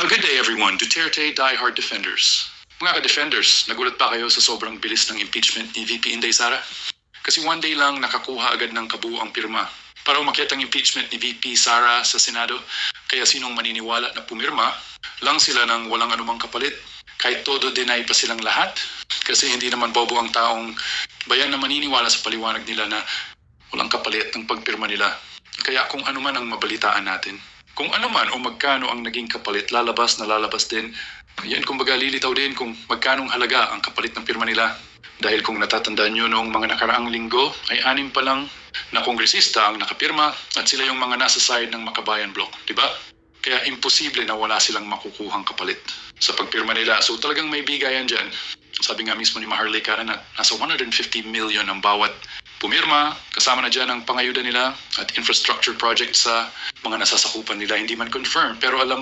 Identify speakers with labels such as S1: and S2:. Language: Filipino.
S1: Good day everyone, Duterte diehard defenders. Mga ka-defenders, nagulat ba kayo sa sobrang bilis ng impeachment ni VP Inday Sara? Kasi one day lang nakakuha agad ng kabuuang pirma para umakyat ang impeachment ni VP Sara sa Senado. Kaya sinong maniniwala na pumirma lang sila ng walang anumang kapalit. Kahit todo deny pa silang lahat. Kasi hindi naman bobo ang taong bayan na maniniwala sa paliwanag nila na walang kapalit ng pagpirma nila. Kaya kung ano man ang mabalitaan natin, kung ano man o magkano ang naging kapalit, lalabas na lalabas din. Yan kumbaga lilitaw din kung magkanong halaga ang kapalit ng pirma nila. Dahil kung natatandaan nyo noong mga nakaraang linggo, ay 6 pa lang na kongresista ang nakapirma at sila yung mga nasa side ng Makabayan Bloc, di ba? Kaya imposible na wala silang makukuhang kapalit sa pagpirma nila. So talagang may bigayan dyan. Sabi nga mismo ni Maharlika Kara na nasa 150 million ang bawat pumirma, kasama na dyan ang pangayuda nila at infrastructure project sa mga nasasakupan nila. Hindi man confirmed, pero alam mo